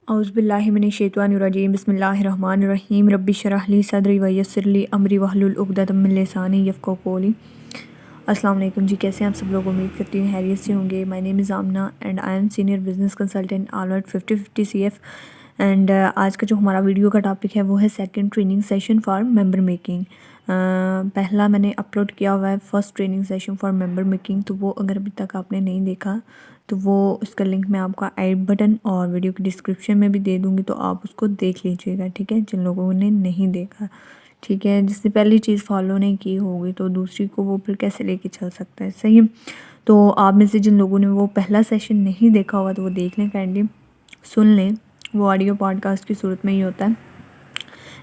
औज़ुबिल्लाहिमिनश्शैतानिर्रजीम बिस्मिल्लाहिर्रहमानिर्रहीम रब्बि शरह ली सदरी व यस्सिर ली अमरी वहलुल उक़दतम मिन लिसानी यफ़क़हू क़ौली। अस्सलाम वालेकुम जी, कैसे हैं आप सब लोग? उम्मीद करती हूँ खैरियत से होंगे। My name is Amna and I am senior business consultant all round 50-50 CF। And आज का जो हमारा वीडियो का टॉपिक है वो है second training session for member making. पहला मैंने अपलोड किया हुआ है first training session for member making, तो वो अगर अभी तक आपने नहीं देखा तो वो उसका लिंक मैं आपको आई बटन और वीडियो की डिस्क्रिप्शन में भी दे दूँगी, तो आप उसको देख लीजिएगा, ठीक है, जिन लोगों ने नहीं देखा। ठीक है, जिसने पहली चीज़ फॉलो नहीं की होगी तो दूसरी को वो फिर कैसे लेके चल सकता है, सही है। तो आप में से जिन लोगों ने वो पहला सेशन नहीं देखा होगा तो वो देख लें, काइंडली सुन लें, वो ऑडियो पॉडकास्ट की सूरत में ही होता है।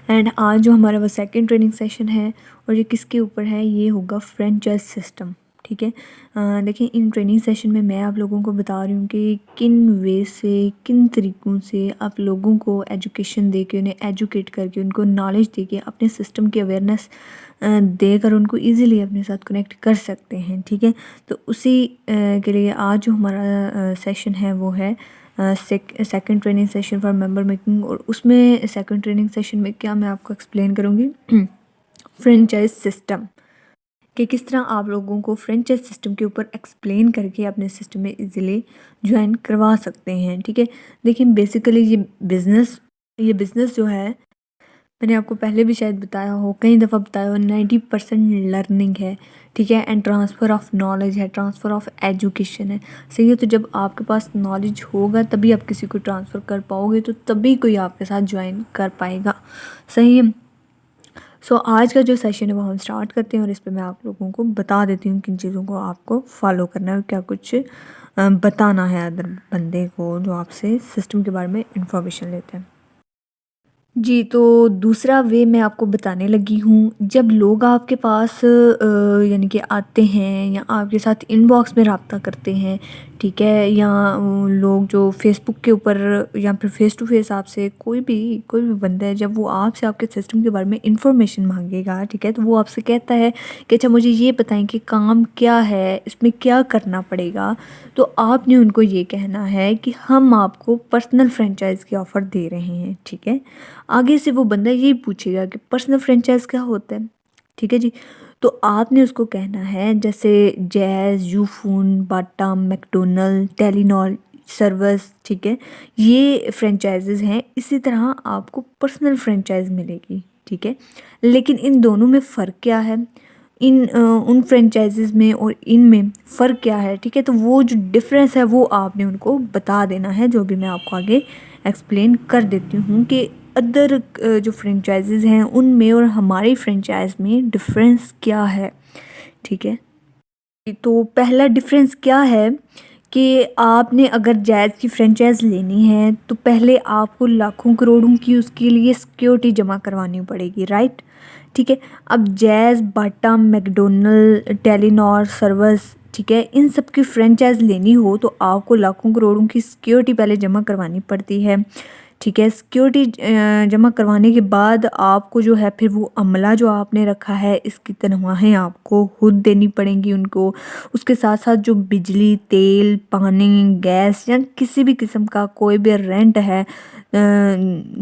एंड आज जो हमारा वो सेकंड ट्रेनिंग सेशन है और ये किसके ऊपर है, ये होगा फ्रेंचाइज सिस्टम, ठीक है। देखिए, इन ट्रेनिंग सेशन में मैं आप लोगों को बता रही हूँ कि किन वे से, किन तरीक़ों से आप लोगों को एजुकेशन दे के, उन्हें एजुकेट करके, उनको नॉलेज दे के, अपने सिस्टम की अवेयरनेस देकर उनको इजीली अपने साथ कनेक्ट कर सकते हैं, ठीक है। तो उसी के लिए आज जो हमारा सेशन है वो है second training session for member making. और उसमें सेकंड ट्रेनिंग सेशन में क्या मैं आपको एक्सप्लेन करूँगी फ्रेंचाइज सिस्टम, कि किस तरह आप लोगों को फ्रेंचाइज सिस्टम के ऊपर एक्सप्लेन करके अपने सिस्टम में इजीली ज्वाइन करवा सकते हैं, ठीक है। देखिए, बेसिकली ये बिज़नेस जो है, मैंने आपको पहले भी शायद बताया हो, कई दफ़ा बताया हो, 90% लर्निंग है, ठीक है, एंड ट्रांसफ़र ऑफ नॉलेज है, ट्रांसफ़र ऑफ एजुकेशन है, सही है। तो जब आपके पास नॉलेज होगा तभी आप किसी को ट्रांसफ़र कर पाओगे, तो तभी कोई आपके साथ ज्वाइन कर पाएगा, सही है। सो आज का जो सेशन है वो हम स्टार्ट करते हैं और इस पे मैं आप लोगों को बता देती हूँ किन चीज़ों को आपको फॉलो करना है और क्या कुछ बताना है अदर बंदे को जो आपसे सिस्टम के बारे में इंफॉर्मेशन लेते हैं। जी, तो दूसरा वे मैं आपको बताने लगी हूँ, जब लोग आपके पास यानी कि आते हैं या आपके साथ इनबॉक्स में रब्ता करते हैं, ठीक है, या लोग जो फ़ेसबुक के ऊपर या फिर फ़ेस टू फ़ेस आपसे कोई भी बंदा है, जब वो आपसे आपके सिस्टम के बारे में इन्फॉर्मेशन माँगेगा, ठीक है, तो वो आपसे कहता है कि अच्छा मुझे ये बताएँ कि काम क्या है, इसमें क्या करना पड़ेगा। तो आपने उनको ये कहना है कि हम आपको पर्सनल फ्रेंचाइज़ की ऑफ़र दे रहे हैं, ठीक है। आगे से वो बंदा यही पूछेगा कि पर्सनल फ्रेंचाइज़ क्या होता है, ठीक है जी। तो आपने उसको कहना है जैसे जैज़, यूफ़ोन, बाटा, मैकडॉनल्ड, टेलीनॉर सर्विस, ठीक है, ये फ्रेंचाइज़ेज़ हैं। इसी तरह आपको पर्सनल फ्रेंचाइज़ मिलेगी, ठीक है। लेकिन इन दोनों में फ़र्क क्या है? उन फ्रेंचाइज़ेज़ में और इनमें फ़र्क क्या है, ठीक है। तो वो जो डिफ़रेंस है वो आपने उनको बता देना है, जो भी मैं आपको आगे एक्सप्लेन कर देती हूँ कि अदर जो फ्रेंचाइज़ेज़ हैं उनमें और हमारी फ्रेंचाइज़ में डिफ़रेंस क्या है, ठीक है। तो पहला डिफ़रेंस क्या है कि आपने अगर जैज़ की फ्रेंचाइज़ लेनी है तो पहले आपको लाखों करोड़ों की उसके लिए सिक्योरिटी जमा करवानी पड़ेगी, राइट, ठीक है। अब जैज़, बाटा, मैकडॉनल्ड, टेलीनॉर सर्विस, ठीक है, इन सब की फ्रेंचाइज़ लेनी हो तो आपको लाखों करोड़ों की सिक्योरिटी पहले जमा करवानी पड़ती है, ठीक है। सिक्योरिटी जमा करवाने के बाद आपको जो है फिर वो अमला जो आपने रखा है इसकी तनख्वाहें आपको खुद देनी पड़ेंगी उनको। उसके साथ साथ जो बिजली, तेल, पानी, गैस या किसी भी किस्म का कोई भी रेंट है,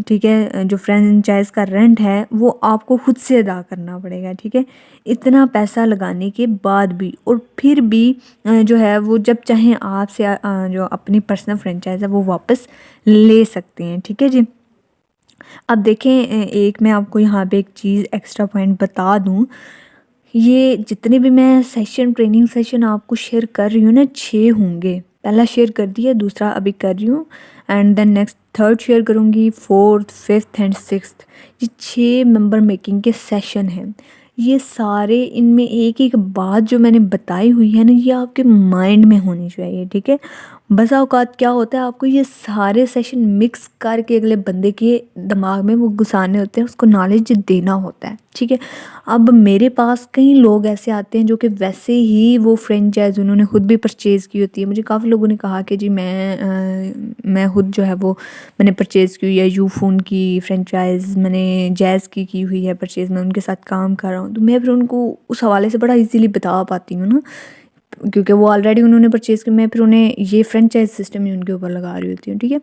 ठीक है, जो फ्रेंचाइज़ का रेंट है वो आपको खुद से अदा करना पड़ेगा, ठीक है। इतना पैसा लगाने के बाद भी और फिर भी जो है वो जब चाहें आपसे जो अपनी पर्सनल फ्रेंचाइज़ है वो वापस ले सकते हैं, ठीक है जी। अब देखें, एक मैं आपको यहाँ पे एक चीज़ एक्स्ट्रा पॉइंट बता दूँ, ये जितने भी मैं सेशन ट्रेनिंग सेशन आपको शेयर कर रही हूँ ना, 6 होंगे। पहला शेयर कर दिया, दूसरा अभी कर रही हूँ and then next third share करूँगी, फोर्थ, फिफ्थ एंड सिक्स्थ। ये 6 मेंबर मेकिंग के सेशन हैं। ये सारे, इनमें एक-एक बात जो मैंने बताई हुई है ना, ये आपके माइंड में होनी चाहिए, ठीक है। बसा औकात क्या होता है, आपको ये सारे सेशन मिक्स करके अगले बंदे के दिमाग में वो घुसाने होते हैं, उसको नॉलेज देना होता है, ठीक है। अब मेरे पास कई लोग ऐसे आते हैं जो कि वैसे ही वो फ्रेंचाइज़ उन्होंने खुद भी परचेज़ की होती है। मुझे काफ़ी लोगों ने कहा कि जी मैं खुद जो है वो मैंने परचेज़ की हुई है, यूफ़ोन की फ्रेंचाइज़, मैंने जैज़ की हुई है परचेज़, मैं उनके साथ काम कर रहा हूँ। तो मैं फिर उनको उस हवाले से बड़ा ईज़िली बता पाती हूँ ना। क्योंकि वो ऑलरेडी उन्होंने परचेज़ किया, मैं फिर उन्हें ये फ्रेंचाइज सिस्टम ही उनके ऊपर लगा रही होती हूँ, ठीक है।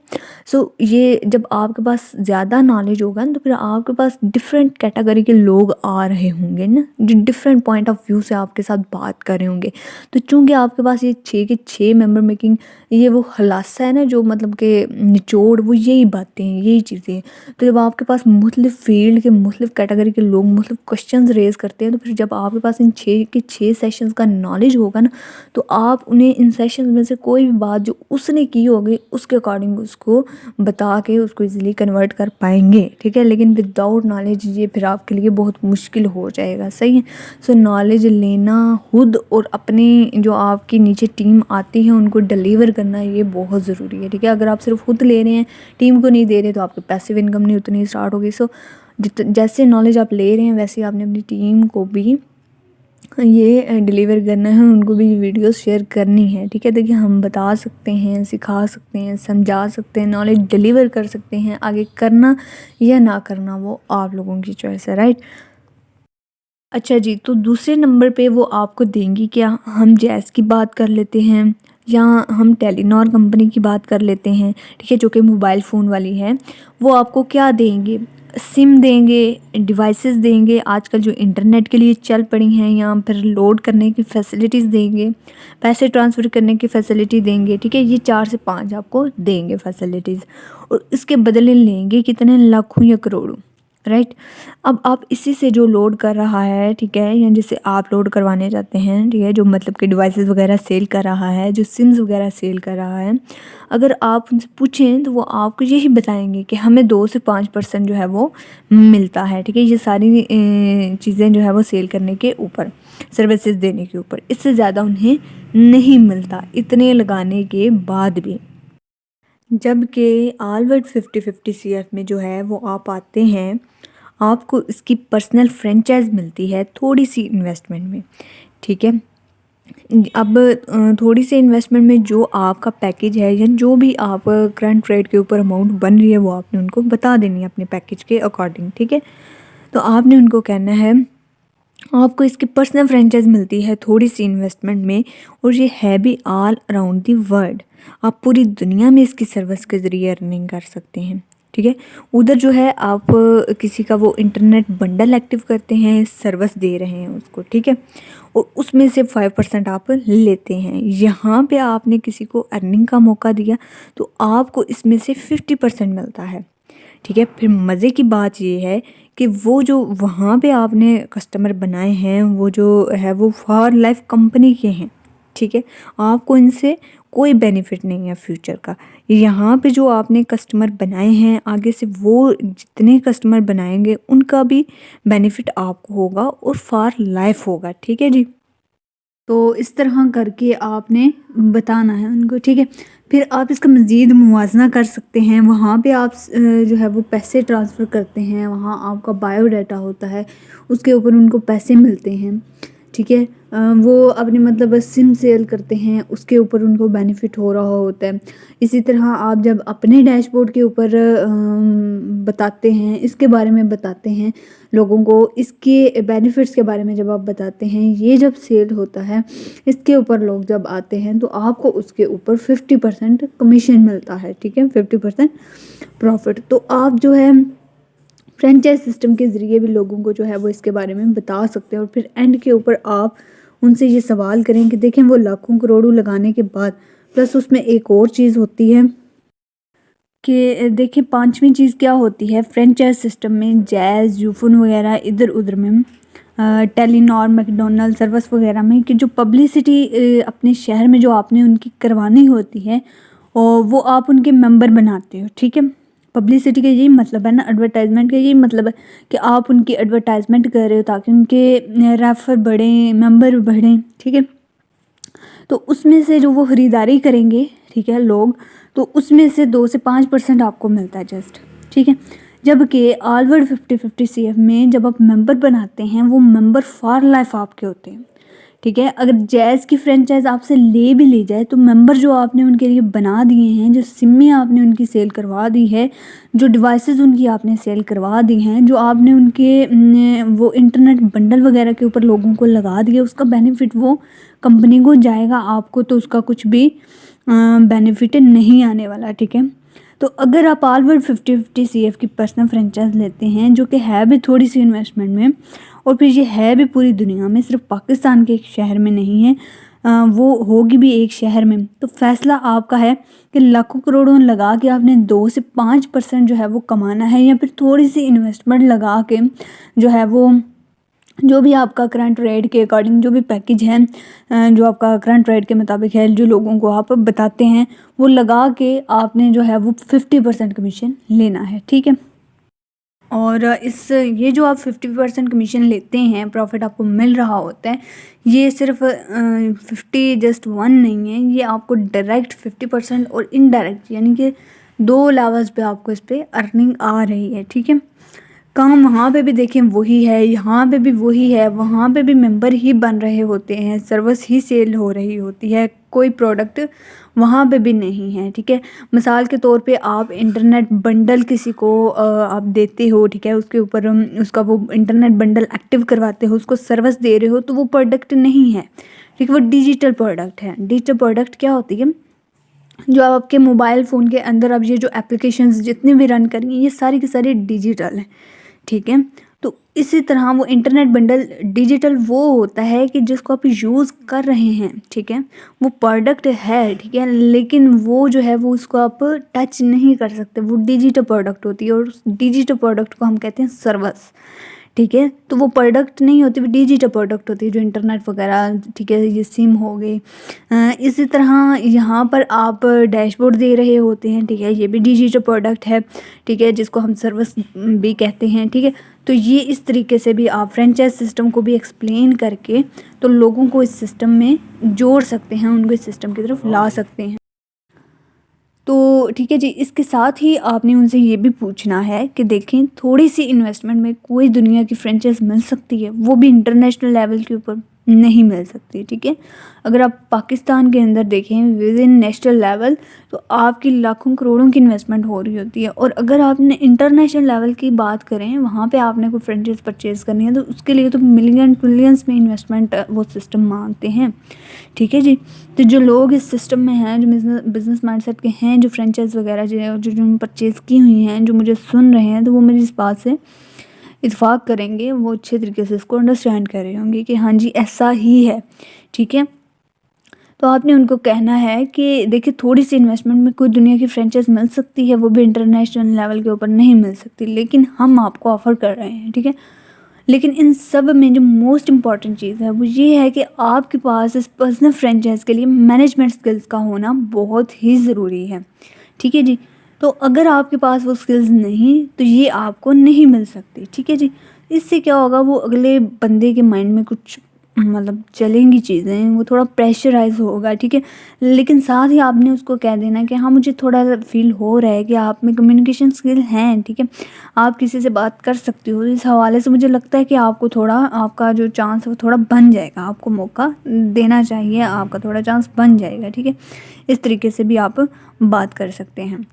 सो ये जब आपके पास ज़्यादा नॉलेज होगा ना, तो फिर आपके पास डिफरेंट कैटेगरी के लोग आ रहे होंगे ना, जो डिफरेंट पॉइंट ऑफ व्यू से आपके साथ बात कर रहे होंगे। तो चूँकि आपके पास ये 6 के 6 मेंबर मेकिंग, ये वो खुलासा है ना, जो मतलब कि निचोड़, वो यही बातें हैं, यही चीज़ें हैं। तो जब आपके पास मुख्तलिफ फील्ड के मुख्तलिफ कैटेगरी के लोग मुख्तलिफ क्वेश्चंस रेज़ करते हैं, तो फिर जब आपके पास इन 6 के 6 सेशंस का नॉलेज होगा ना, तो आप उन्हें इन सेशंस में से कोई भी बात जो उसने की होगी उसके अकॉर्डिंग उसको बता के उसको ईज़िली कन्वर्ट कर पाएंगे, ठीक है। लेकिन विदाउट नॉलेज ये फिर आपके लिए बहुत मुश्किल हो जाएगा, सही है। सो नॉलेज लेना खुद और अपने जो आपकी नीचे टीम आती है उनको डिलीवर करना, ये बहुत ज़रूरी है, ठीक है। अगर आप सिर्फ खुद ले रहे हैं, टीम को नहीं दे रहे, तो आपकी पैसिव इनकम नहीं उतनी स्टार्ट होगी। सो जैसे नॉलेज आप ले रहे हैं वैसे आपने अपनी टीम को भी ये डिलीवर करना है, उनको भी वीडियोस शेयर करनी है, ठीक है। देखिए हम बता सकते हैं, सिखा सकते हैं, समझा सकते हैं, नॉलेज डिलीवर कर सकते हैं, आगे करना या ना करना वो आप लोगों की चॉइस है, राइट। अच्छा जी, तो दूसरे नंबर पे वो आपको देंगी क्या? हम जैज़ की बात कर लेते हैं या हम टेलीनॉर कंपनी की बात कर लेते हैं, ठीक है, जो कि मोबाइल फ़ोन वाली है। वो आपको क्या देंगे? सिम देंगे, डिवाइसेस देंगे, आजकल जो इंटरनेट के लिए चल पड़ी हैं, या फिर लोड करने की फैसिलिटीज़ देंगे, पैसे ट्रांसफ़र करने की फैसिलिटी देंगे, ठीक है। ये 4 से 5 आपको देंगे फैसिलिटीज़, और इसके बदले लेंगे कितने? लाखों या करोड़ों, राइट। अब आप इसी से जो लोड कर रहा है, ठीक है, या जिसे आप लोड करवाने जाते हैं, ठीक है, जो मतलब कि डिवाइसेस वगैरह सेल कर रहा है, जो सिम्स वगैरह सेल कर रहा है, अगर आप उनसे पूछें तो वो आपको यही बताएंगे कि हमें 2 से 5% जो है वो मिलता है, ठीक है। ये सारी चीज़ें जो है वो सेल करने के ऊपर, सर्विसेज देने के ऊपर, इससे ज़्यादा उन्हें नहीं मिलता इतने लगाने के बाद भी। जबकि ऑलवर्ड 50-50 CF में जो है वो आप आते हैं, आपको इसकी पर्सनल फ्रेंचाइज मिलती है थोड़ी सी इन्वेस्टमेंट में, ठीक है। अब थोड़ी सी इन्वेस्टमेंट में जो आपका पैकेज है, या जो भी आप करंट रेट के ऊपर अमाउंट बन रही है, वो आपने उनको बता देनी है अपने पैकेज के अकॉर्डिंग, ठीक है। तो आपने उनको कहना है आपको इसकी पर्सनल फ्रेंचाइज मिलती है थोड़ी सी इन्वेस्टमेंट में, और ये है भी ऑल अराउंड दी वर्ल्ड। आप पूरी दुनिया में इसकी सर्विस के ज़रिए अर्निंग कर सकते हैं, ठीक है। उधर जो है आप किसी का वो इंटरनेट बंडल एक्टिव करते हैं, सर्विस दे रहे हैं उसको, ठीक है, और उसमें से 5% आप लेते हैं। यहाँ पे आपने किसी को अर्निंग का मौका दिया, तो आपको इसमें से 50% मिलता है, ठीक है। फिर मज़े की बात ये है कि वो जो वहाँ पे आपने कस्टमर बनाए हैं, वो जो है वो फॉर लाइफ कंपनी के हैं, ठीक है। आपको इनसे कोई बेनिफिट नहीं है फ्यूचर का। यहाँ पे जो आपने कस्टमर बनाए हैं, आगे से वो जितने कस्टमर बनाएंगे उनका भी बेनिफिट आपको होगा और फॉर लाइफ होगा, ठीक है जी। तो इस तरह करके आपने बताना है उनको, ठीक है। फिर आप इसका मज़ीद मुवाजना कर सकते हैं, वहाँ पे आप जो है वो पैसे ट्रांसफ़र करते हैं, वहाँ आपका बायोडाटा होता है, उसके ऊपर उनको पैसे मिलते हैं, ठीक है। वो अपनी मतलब सिम सेल करते हैं, उसके ऊपर उनको बेनिफिट हो रहा होता है। इसी तरह आप जब अपने डैशबोर्ड के ऊपर बताते हैं, इसके बारे में बताते हैं लोगों को, इसके बेनिफिट्स के बारे में जब आप बताते हैं, ये जब सेल होता है, इसके ऊपर लोग जब आते हैं, तो आपको उसके ऊपर 50% कमीशन मिलता है, ठीक है, 50% प्रॉफिट। तो आप जो है फ्रेंचाइज सिस्टम के ज़रिए भी लोगों को जो है वो इसके बारे में बता सकते हैं, और फिर एंड के ऊपर आप उनसे ये सवाल करें कि देखें वो लाखों करोड़ों लगाने के बाद प्लस उसमें एक और चीज़ होती है कि देखिए 5वीं चीज़ क्या होती है फ्रेंचाइज सिस्टम में, जैज़, यूफोन वगैरह इधर उधर में, टेलीनॉर, मैकडोनल्ड सर्विस वगैरह में, कि जो पब्लिसिटी अपने शहर में जो आपने उनकी करवानी होती है, और वो आप उनके मेंबर बनाते हो, ठीक है। पब्लिसिटी का यही मतलब है ना, एडवर्टाइजमेंट का यही मतलब है कि आप उनकी एडवर्टाइजमेंट कर रहे हो ताकि उनके रेफर बढ़ें, मेंबर बढ़ें, ठीक है। तो उसमें से जो वो ख़रीदारी करेंगे, ठीक है, लोग, तो उसमें से 2 से 5% आपको मिलता है जस्ट, ठीक है। जबकि ऑलवर्ड 50-50 CF में जब आप मेंबर बनाते हैं, वो मेंबर फॉर लाइफ आपके होते हैं, ठीक है। अगर जैज़ की फ्रेंचाइज आपसे ले भी ली जाए तो मेंबर जो आपने उनके लिए बना दिए हैं, जो सिमें आपने उनकी सेल करवा दी है, जो डिवाइसेस उनकी आपने सेल करवा दी हैं, जो आपने उनके वो इंटरनेट बंडल वगैरह के ऊपर लोगों को लगा दिया, उसका बेनिफिट वो कंपनी को जाएगा, आपको तो उसका कुछ भी बेनिफिट नहीं आने वाला। ठीक है। तो अगर आप ऑल वर्ल्ड 50-50 CF की पर्सनल फ्रेंचाइज लेते हैं, जो कि है भी थोड़ी सी इन्वेस्टमेंट में, और फिर ये है भी पूरी दुनिया में, सिर्फ पाकिस्तान के एक शहर में नहीं है, वो होगी भी एक शहर में, तो फैसला आपका है कि लाखों करोड़ों लगा के आपने 2 से 5% जो है वो कमाना है, या फिर थोड़ी सी इन्वेस्टमेंट लगा के जो है वो, जो भी आपका करंट रेट के अकॉर्डिंग जो भी पैकेज है, जो आपका करंट रेट के मुताबिक है, जो लोगों को आप बताते हैं, वो लगा के आपने जो है वो 50% कमीशन लेना है। ठीक है। और ये जो आप 50% कमीशन लेते हैं, प्रॉफिट आपको मिल रहा होता है, ये सिर्फ 50 नहीं है, ये आपको डायरेक्ट 50% और इनडायरेक्ट, यानी कि 2 लेवल्स पे आपको इस पर अर्निंग आ रही है। ठीक है। काम वहाँ पे भी देखें वही है, यहाँ पे भी वही है, वहाँ पे भी मेंबर ही बन रहे होते हैं, सर्विस ही सेल हो रही होती है, कोई प्रोडक्ट वहाँ पे भी नहीं है। ठीक है। मिसाल के तौर पे आप इंटरनेट बंडल किसी को आप देते हो, ठीक है, उसके ऊपर उसका वो इंटरनेट बंडल एक्टिव करवाते हो, उसको सर्विस दे रहे हो, तो वो प्रोडक्ट नहीं है। ठीक है। वो डिजिटल प्रोडक्ट है। डिजिटल प्रोडक्ट क्या होती है? जो आपके मोबाइल फ़ोन के अंदर अब ये जो एप्लीकेशंस जितने भी रन करेंगे, ये सारी की सारी डिजिटल हैं। ठीक है। तो इसी तरह वो इंटरनेट बंडल डिजिटल वो होता है कि जिसको आप यूज़ कर रहे हैं। ठीक है। वो प्रोडक्ट है, ठीक है, लेकिन वो जो है वो उसको आप टच नहीं कर सकते, वो डिजिटल प्रोडक्ट होती है, और उस डिजिटल प्रोडक्ट को हम कहते हैं सर्विस। ठीक है। तो वो प्रोडक्ट नहीं होती, वो डिजिटल प्रोडक्ट होती है, जो इंटरनेट वगैरह, ठीक है, ये सिम हो गई। इसी तरह यहाँ पर आप डैशबोर्ड दे रहे होते हैं, ठीक है, ये भी डिजिटल प्रोडक्ट है, ठीक है, जिसको हम सर्विस भी कहते हैं। ठीक है। तो ये इस तरीके से भी आप फ्रेंचाइज सिस्टम को भी एक्सप्लेन करके तो लोगों को इस सिस्टम में जोड़ सकते हैं, उनको इस सिस्टम की तरफ ला सकते हैं। तो ठीक है जी, इसके साथ ही आपने उनसे ये भी पूछना है कि देखें, थोड़ी सी इन्वेस्टमेंट में कोई दुनिया की फ्रेंचाइज मिल सकती है, वो भी इंटरनेशनल लेवल के ऊपर नहीं मिल सकती। ठीक है। अगर आप पाकिस्तान के अंदर देखें विद इन नेशनल लेवल, तो आपकी लाखों करोड़ों की इन्वेस्टमेंट हो रही होती है, और अगर आपने इंटरनेशनल लेवल की बात करें, वहाँ पे आपने कोई फ्रेंचाइज परचेज़ करनी है, तो उसके लिए तो मिलियंस में इन्वेस्टमेंट वो सिस्टम मांगते हैं। ठीक है जी। तो जो लोग इस सिस्टम में हैं, जो बिज़नेस माइंडसेट के हैं, जो फ्रेंचाइज वगैरह जो परचेज़ की हुई हैं, जो मुझे सुन रहे हैं, तो वो मेरी इस बात से इत्फाक करेंगे, वो अच्छे तरीके से इसको अंडरस्टैंड कर रहे होंगे कि हाँ जी ऐसा ही है। ठीक है। तो आपने उनको कहना है कि देखिए, थोड़ी सी इन्वेस्टमेंट में कोई दुनिया की फ्रेंचाइज मिल सकती है, वो भी इंटरनेशनल लेवल के ऊपर नहीं मिल सकती, लेकिन हम आपको ऑफ़र कर रहे हैं। ठीक है। लेकिन इन सब में जो मोस्ट इम्पॉर्टेंट चीज़ है वो ये है कि आपके पास इस पर्सनल फ्रेंचाइज के लिए मैनेजमेंट स्किल्स का होना बहुत ही ज़रूरी है। ठीक है जी। तो अगर आपके पास वो स्किल्स नहीं, तो ये आपको नहीं मिल सकती। ठीक है जी। इससे क्या होगा, वो अगले बंदे के माइंड में कुछ मतलब चलेंगी चीज़ें, वो थोड़ा प्रेशराइज होगा। ठीक है। लेकिन साथ ही आपने उसको कह देना कि हाँ, मुझे थोड़ा फील हो रहा है कि आप में कम्युनिकेशन स्किल हैं, ठीक है, आप किसी से बात कर सकती हो, इस हवाले से मुझे लगता है कि आपको थोड़ा, आपका जो चांस है वो थोड़ा बन जाएगा, आपको मौका देना चाहिए, आपका थोड़ा चांस बन जाएगा। ठीक है। इस तरीके से भी आप बात कर सकते हैं।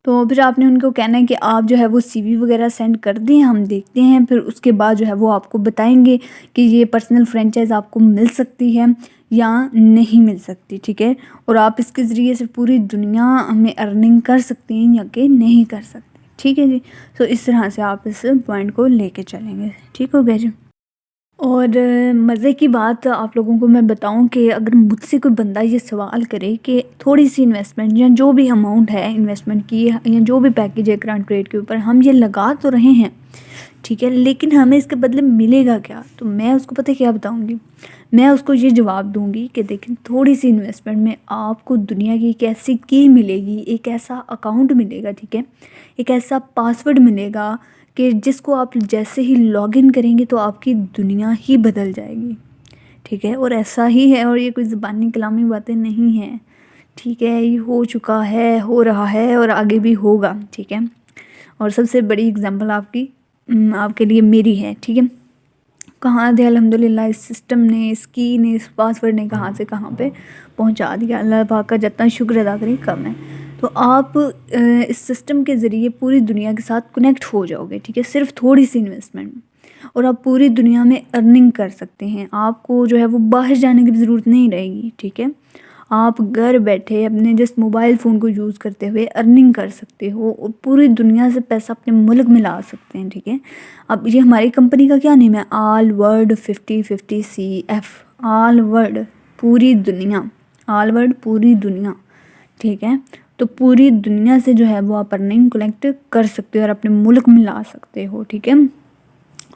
तो फिर आपने उनको कहना है कि आप जो है वो CV वगैरह सेंड कर दें, हम देखते हैं, फिर उसके बाद जो है वो आपको बताएंगे कि ये पर्सनल फ्रेंचाइज आपको मिल सकती है या नहीं मिल सकती। ठीक है। और आप इसके ज़रिए से पूरी दुनिया में अर्निंग कर सकती हैं या कि नहीं कर सकती। ठीक है जी। तो इस तरह से आप इस पॉइंट को लेके चलेंगे। ठीक हो गया जी। और मज़े की बात आप लोगों को मैं बताऊं कि अगर मुझसे कोई बंदा ये सवाल करे कि थोड़ी सी इन्वेस्टमेंट या जो भी अमाउंट है इन्वेस्टमेंट की, या जो भी पैकेज है करंट रेट के ऊपर, हम ये लगा तो रहे हैं, ठीक है, लेकिन हमें इसके बदले मिलेगा क्या, तो मैं उसको पता है क्या बताऊंगी, मैं उसको ये जवाब दूंगी कि देखें, थोड़ी सी इन्वेस्टमेंट में आपको दुनिया की एक ऐसी की मिलेगी, एक ऐसा अकाउंट मिलेगा, ठीक है, एक ऐसा पासवर्ड मिलेगा कि जिसको आप जैसे ही लॉगिन करेंगे तो आपकी दुनिया ही बदल जाएगी। ठीक है। और ऐसा ही है, और ये कोई ज़बानी कलामी बातें नहीं हैं। ठीक है। ये हो चुका है, हो रहा है, और आगे भी होगा। ठीक है। और सबसे बड़ी एग्जांपल आपके लिए मेरी है। ठीक है। कहाँ थे अल्हम्दुलिल्लाह, इस सिस्टम ने, इस की ने, इस पासवर्ड ने कहाँ से कहाँ पे पहुँचा दिया। अल्लाह पाक का जितना शुक्र अदा करें कम है। तो आप इस सिस्टम के ज़रिए पूरी दुनिया के साथ कनेक्ट हो जाओगे, ठीक है, सिर्फ थोड़ी सी इन्वेस्टमेंट में, और आप पूरी दुनिया में अर्निंग कर सकते हैं। आपको जो है वो बाहर जाने की भी ज़रूरत नहीं रहेगी, ठीक है। आप घर बैठे अपने जस्ट मोबाइल फ़ोन को यूज़ करते हुए अर्निंग कर सकते हो और पूरी दुनिया से पैसा अपने मुल्क में ला सकते हैं, ठीक है। अब ये हमारी कंपनी का क्या नेम है, all world 50/50 CF, all world पूरी दुनिया, ऑल वर्ल्ड पूरी दुनिया, ठीक है। तो पूरी दुनिया से जो है वो आप अर्निंग कलेक्ट कर सकते हो और अपने मुल्क में ला सकते हो, ठीक है।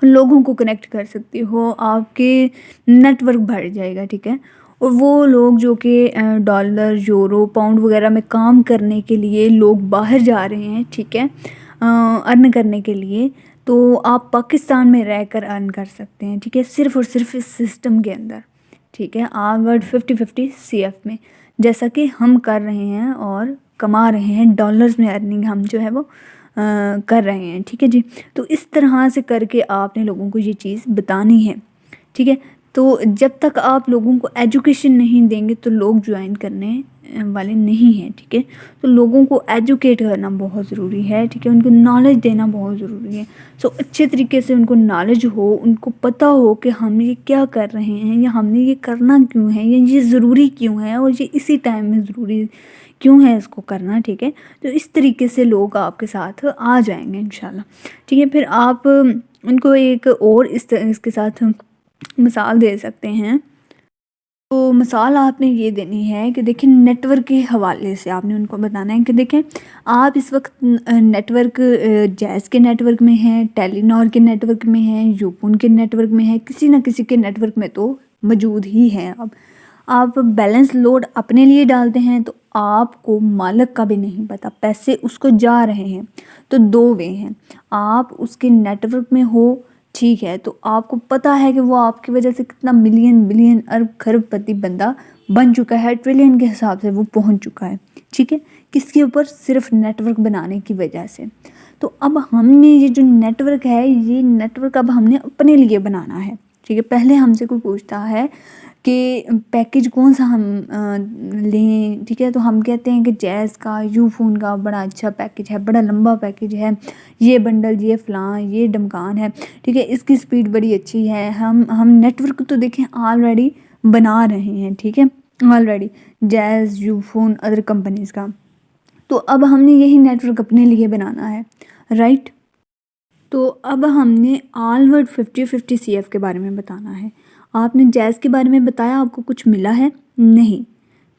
लोगों को कनेक्ट कर सकते हो, आपके नेटवर्क बढ़ जाएगा, ठीक है। और वो लोग जो कि डॉलर, यूरो, पाउंड वगैरह में काम करने के लिए लोग बाहर जा रहे हैं, ठीक है, अर्न करने के लिए, तो आप पाकिस्तान में रहकर अर्न कर सकते हैं, ठीक है, सिर्फ़ और सिर्फ इस सिस्टम के अंदर, ठीक है। ऑल 50/50 CF में, जैसा कि हम कर रहे हैं और कमा रहे हैं डॉलर्स में, अर्निंग हम जो है वो कर रहे हैं, ठीक है जी। तो इस तरह से करके आपने लोगों को ये चीज़ बतानी है, ठीक है। तो जब तक आप लोगों को एजुकेशन नहीं देंगे तो लोग ज्वाइन करने वाले नहीं हैं, ठीक है। तो लोगों को एजुकेट करना बहुत ज़रूरी है, ठीक है, उनको नॉलेज देना बहुत ज़रूरी है। सो अच्छे तरीके से उनको नॉलेज हो, उनको पता हो कि हम ये क्या कर रहे हैं, या हमने ये करना क्यों है, या ये ज़रूरी क्यों है, और ये इसी टाइम में ज़रूरी क्यों है इसको करना, ठीक है। तो इस तरीके से लोग आपके साथ आ जाएंगे इंशाल्लाह, ठीक है। फिर आप उनको एक और इसके साथ मिसाल दे सकते हैं। तो मिसाल आपने ये देनी है कि देखिए, नेटवर्क के हवाले से आपने उनको बताना है कि देखें, आप इस वक्त नेटवर्क जैज़ के नेटवर्क में हैं, टेलीनॉर के नेटवर्क में हैं, यूपून के नेटवर्क में हैं, किसी न किसी के नेटवर्क में तो मौजूद ही हैं। अब आप बैलेंस लोड अपने लिए डालते हैं तो आपको मालिक का भी नहीं पता, पैसे उसको जा रहे हैं। तो दो वे हैं, आप उसके नेटवर्क में हो, ठीक है, तो आपको पता है कि वो आपकी वजह से कितना मिलियन, बिलियन, अरब, खरबपति बंदा बन चुका है, ट्रिलियन के हिसाब से वो पहुंच चुका है, ठीक है। किसके ऊपर, सिर्फ नेटवर्क बनाने की वजह से। तो अब हमने ये जो नेटवर्क है, ये नेटवर्क अब हमने अपने लिए बनाना है, ठीक है। पहले हमसे कोई पूछता है कि पैकेज कौन सा हम लें, ठीक है, तो हम कहते हैं कि जैज़ का, यूफोन का बड़ा अच्छा पैकेज है, बड़ा लंबा पैकेज है, ये बंडल, ये फ़लाँ, ये डमकान है, ठीक है, इसकी स्पीड बड़ी अच्छी है। हम नेटवर्क तो देखें ऑलरेडी बना रहे हैं, ठीक है, already jazz, Ufone, other companies का। तो अब हमने यही नेटवर्क अपने लिए बनाना है, राइट। तो अब हमने ऑल वर्ल्ड 50/50 CF के बारे में बताना है। आपने जैज़ के बारे में बताया, आपको कुछ मिला है नहीं,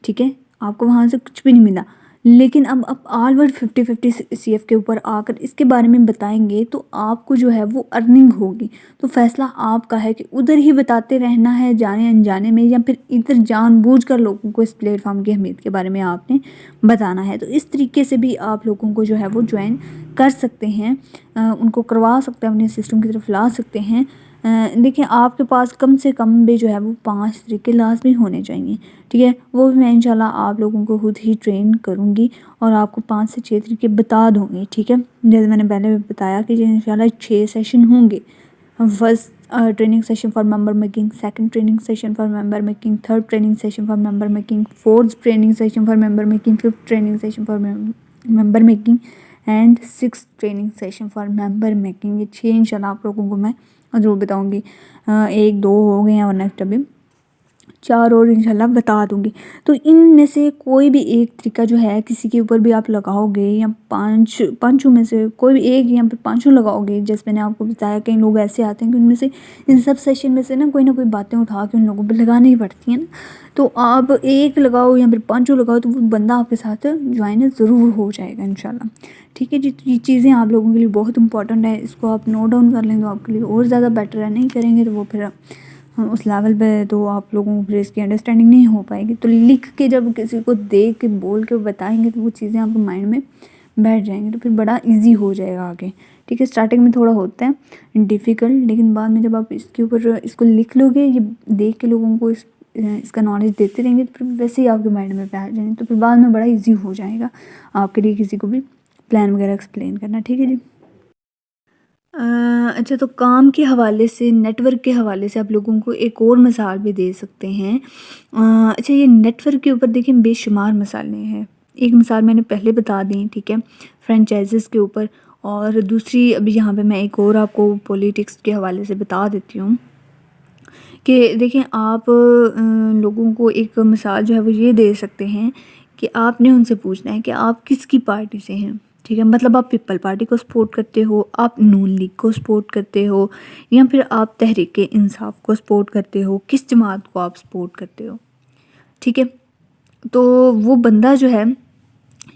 ठीक है, आपको वहाँ से कुछ भी नहीं मिला। लेकिन अब ऑल वर्ल्ड 50/50 CF के ऊपर आकर इसके बारे में बताएंगे तो आपको जो है वो अर्निंग होगी। तो फ़ैसला आपका है कि उधर ही बताते रहना है जाने अनजाने में, या फिर इधर जानबूझकर लोगों को इस प्लेटफॉर्म की अहमियत के बारे में आपने बताना है। तो इस तरीके से भी आप लोगों को जो है वो ज्वाइन कर सकते हैं, उनको करवा सकते हैं, अपने सिस्टम की तरफ ला सकते हैं। देखिए, आपके पास कम से कम भी जो है वो 5 तरीके लाजमी होने चाहिए, ठीक है। वो भी मैं इंशाल्लाह आप लोगों को खुद ही ट्रेन करूँगी और आपको 5 से 6 तरीके बता दूँगी, ठीक है। जैसे मैंने पहले बताया कि इंशाल्लाह 6 सेशन होंगे। First training session for member making, second training session for member making, third training session for member making, fourth training session for member making, fifth training session for member making and 6th training session for member making. ये 6 इंशाल्लाह आप लोगों को मैं ज़रूर बताऊँगी। 1-2 हो गए हैं और नेक्स्ट अभी 4 और इंशाल्लाह बता दूँगी। तो इनमें से कोई भी एक तरीका जो है किसी के ऊपर भी आप लगाओगे, या पाँचों में से कोई भी एक या फिर पाँचों लगाओगे, जैसे मैंने आपको बताया, कई लोग ऐसे आते हैं कि उनमें से इन सब सेशन में से ना कोई बातें उठा के उन लोगों पर लगानी ही पड़ती हैं ना। तो आप एक लगाओ या फिर पाँचों लगाओ तो वो बंदा आपके साथ ज्वाइन ज़रूर हो जाएगा इंशाल्लाह, ठीक है जी। तो ये चीज़ें आप लोगों के लिए बहुत इंपॉर्टेंट है, इसको आप नोट डाउन कर लें तो आपके लिए और ज़्यादा बेटर है। नहीं करेंगे तो वो फिर उस लेवल पे तो आप लोगों को फिर इसकी अंडरस्टैंडिंग नहीं हो पाएगी। तो लिख के जब किसी को देख के बोल के बताएंगे तो वो चीज़ें आपके माइंड में बैठ जाएंगी, तो फिर बड़ा इजी हो जाएगा आगे, ठीक है। स्टार्टिंग में थोड़ा होता है डिफ़िकल्ट, लेकिन बाद में जब आप इसके ऊपर इसको लिख लोगे, ये देख के लोगों को इसका नॉलेज देते रहेंगे तो फिर वैसे ही आपके माइंड में बैठ जाएंगे, तो फिर बाद में बड़ा ईजी हो जाएगा आपके लिए किसी को भी प्लान वगैरह एक्सप्लेन करना, ठीक है जी। अच्छा, तो काम के हवाले से, नेटवर्क के हवाले से आप लोगों को एक और मिसाल भी दे सकते हैं। अच्छा, ये नेटवर्क के ऊपर देखिए बेशुमार मिसालें हैं। एक मिसाल मैंने पहले बता दी, ठीक है, फ्रेंचाइज़ीज़ के ऊपर, और दूसरी अभी यहाँ पे मैं एक और आपको पॉलिटिक्स के हवाले से बता देती हूँ कि देखिए आप लोगों को एक मिसाल जो है वो ये दे सकते हैं कि आपने उनसे पूछना है कि आप किसकी पार्टी से हैं, ठीक है, मतलब आप पीपल पार्टी को सपोर्ट करते हो, आप नून लीग को सपोर्ट करते हो, या फिर आप तहरीक इंसाफ को सपोर्ट करते हो, किस जमात को आप सपोर्ट करते हो, ठीक है। तो वो बंदा जो है,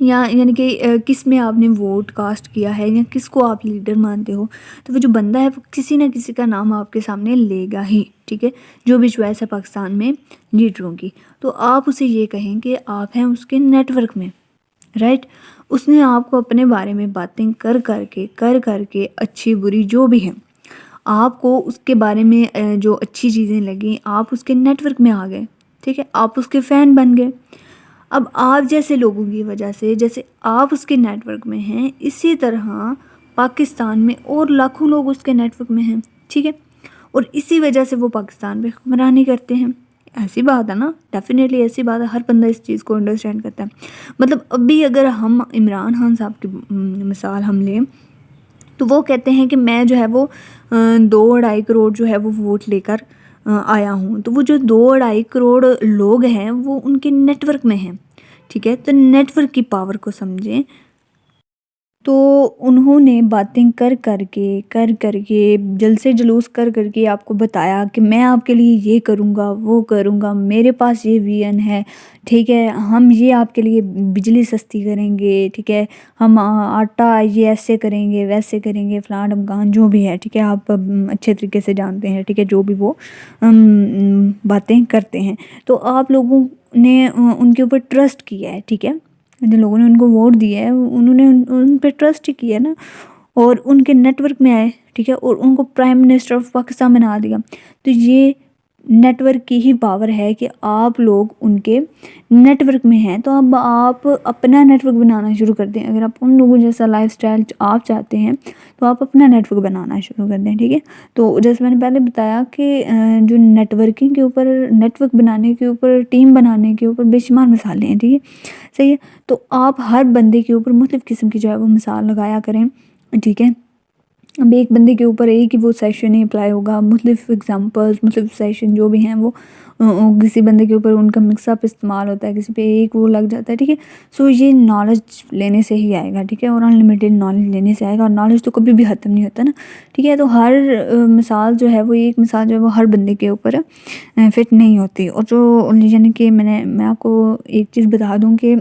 या यानी कि किस में आपने वोट कास्ट किया है, या किसको आप लीडर मानते हो, तो वो जो बंदा है वो किसी ना किसी का नाम आपके सामने लेगा ही, ठीक है, जो भी चॉइस है पाकिस्तान में लीडरों की। तो आप उसे ये कहें कि आप हैं उसके नेटवर्क में, राइट। उसने आपको अपने बारे में बातें कर करके अच्छी बुरी जो भी है, आपको उसके बारे में जो अच्छी चीज़ें लगी, आप उसके नेटवर्क में आ गए, ठीक है, आप उसके फ़ैन बन गए। अब आप जैसे लोगों की वजह से, जैसे आप उसके नेटवर्क में हैं, इसी तरह पाकिस्तान में और लाखों लोग उसके नेटवर्क में हैं, ठीक है, और इसी वजह से वो पाकिस्तान पे हुक्मरानी करते हैं। ऐसी बात है ना, डेफिनेटली ऐसी बात है, हर बंदा इस चीज़ को अंडरस्टैंड करता है। मतलब अभी अगर हम इमरान खान साहब की मिसाल हम लें, तो वो कहते हैं कि मैं जो है वो 2-2.5 करोड़ जो है वो वोट लेकर आया हूँ। तो वो जो 2-2.5 करोड़ लोग हैं वो उनके नेटवर्क में हैं, ठीक है। तो नेटवर्क की पावर को समझें। तो उन्होंने बातें कर करके जलसे जुलूस कर आपको बताया कि मैं आपके लिए ये करूँगा, वो करूँगा, मेरे पास ये विज़न है, ठीक है, हम ये आपके लिए बिजली सस्ती करेंगे, ठीक है, हम आटा ये ऐसे करेंगे, वैसे करेंगे, फलां ढमकान जो भी है, ठीक है, आप अच्छे तरीके से जानते हैं, ठीक है, जो भी वो बातें करते हैं। तो आप लोगों ने उनके ऊपर ट्रस्ट किया है, ठीक है, जिन लोगों ने उनको वोट दिया है उन्होंने उन पे ट्रस्ट ही किया ना, और उनके नेटवर्क में आए, ठीक है, और उनको प्राइम मिनिस्टर ऑफ पाकिस्तान बना दिया। तो ये नेटवर्क की ही पावर है कि आप लोग उनके नेटवर्क में हैं, तो अब आप अपना नेटवर्क बनाना शुरू कर दें। अगर आप उन लोगों जैसा लाइफस्टाइल आप चाहते हैं तो आप अपना नेटवर्क बनाना शुरू कर दें, ठीक है। तो जैसे मैंने पहले बताया कि जो नेटवर्किंग के ऊपर, नेटवर्क बनाने के ऊपर, टीम बनाने के ऊपर बेशुमार मिसालें हैं, ठीक है, सही है। तो आप हर बंदे के ऊपर मुख्तलिफ़ किस्म की जो है वो मिसाल लगाया करें, ठीक है। अब एक बंदे के ऊपर एक ही वो सेशन ही अप्लाई होगा, मुख्तलिफ़ एग्जांपल्स, मुख्तलिफ़ सेशन जो भी हैं वो किसी बंदे के ऊपर उनका मिक्सअप इस्तेमाल होता है, किसी पे एक वो लग जाता है, ठीक है। सो ये नॉलेज लेने से ही आएगा, ठीक है, और अनलिमिटेड नॉलेज लेने से आएगा, और नॉलेज तो कभी भी ख़त्म नहीं होता ना, ठीक है। तो हर मिसाल जो है वो, एक मिसाल जो है वो हर बंदे के ऊपर फिट नहीं होती। और जो यानी कि मैं आपको एक चीज़ बता दूँ कि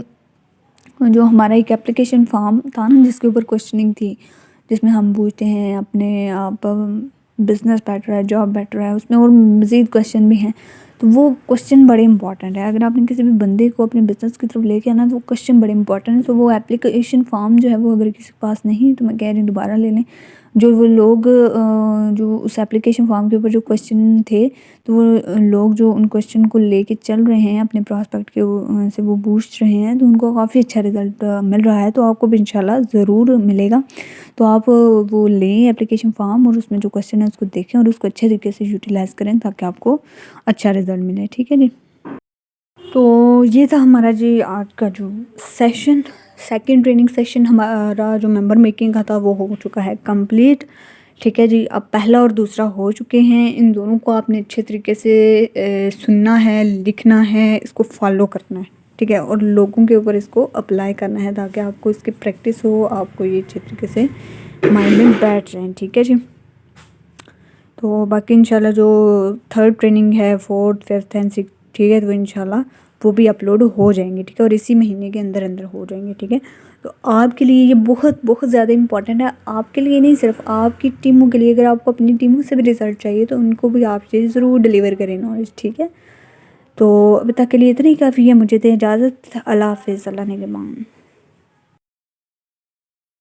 जो हमारा एक एप्लीकेशन फॉर्म था ना जिसके ऊपर क्वेश्चनिंग थी, जिसमें हम पूछते हैं अपने आप बिज़नेस बेटर है, जॉब बेटर है, उसमें और मज़ीद क्वेश्चन भी हैं। तो वो क्वेश्चन बड़े इंपॉर्टेंट है। अगर आपने किसी भी बंदे को अपने बिज़नेस की तरफ लेके आना तो वो क्वेश्चन बड़े इंपॉर्टेंट है। तो वो एप्लीकेशन फॉर्म जो है वो अगर किसी के पास नहीं तो मैं कह रही हूँ दोबारा ले लें। जो वो लोग जो उस एप्लीकेशन फॉर्म के ऊपर जो क्वेश्चन थे, तो वो लोग जो उन क्वेश्चन को लेके चल रहे हैं अपने प्रॉस्पेक्ट के से वो पूछ रहे हैं, तो उनको काफ़ी अच्छा रिज़ल्ट मिल रहा है। तो आपको भी इंशाल्लाह ज़रूर मिलेगा। तो आप वो लें एप्लीकेशन फॉर्म और उसमें जो क्वेश्चन है उसको देखें और उसको अच्छे तरीके से यूटिलाइज़ करें ताकि आपको अच्छा रिज़ल्ट मिले, ठीक है जी। तो ये था हमारा जी आज का जो सेशन, सेकंड ट्रेनिंग सेशन हमारा जो मेंबर मेकिंग का था वो हो चुका है कंप्लीट, ठीक है जी। अब पहला और दूसरा हो चुके हैं। इन दोनों को आपने अच्छे तरीके से सुनना है, लिखना है, इसको फॉलो करना है, ठीक है, और लोगों के ऊपर इसको अप्लाई करना है ताकि आपको इसकी प्रैक्टिस हो, आपको ये अच्छे तरीके से माइंड में बैठ जाए, ठीक है जी। तो बाकी इंशाल्लाह जो थर्ड ट्रेनिंग है, फोर्थ, फिफ्थ एंड सिक्स, ठीक है, तो इंशाल्लाह वो भी अपलोड हो जाएंगे, ठीक है, और इसी महीने के अंदर अंदर हो जाएंगे, ठीक है। तो आपके लिए ये बहुत बहुत ज़्यादा इंपॉर्टेंट है, आपके लिए नहीं सिर्फ आपकी टीमों के लिए। अगर आपको अपनी टीमों से भी रिज़ल्ट चाहिए तो उनको भी आप ये ज़रूर डिलीवर करें नॉलेज, ठीक है। तो अभी तक के लिए इतना ही काफ़ी है। मुझे दें इजाज़त। अल्लाह हाफ़िज़। अल्लाह निगहबान।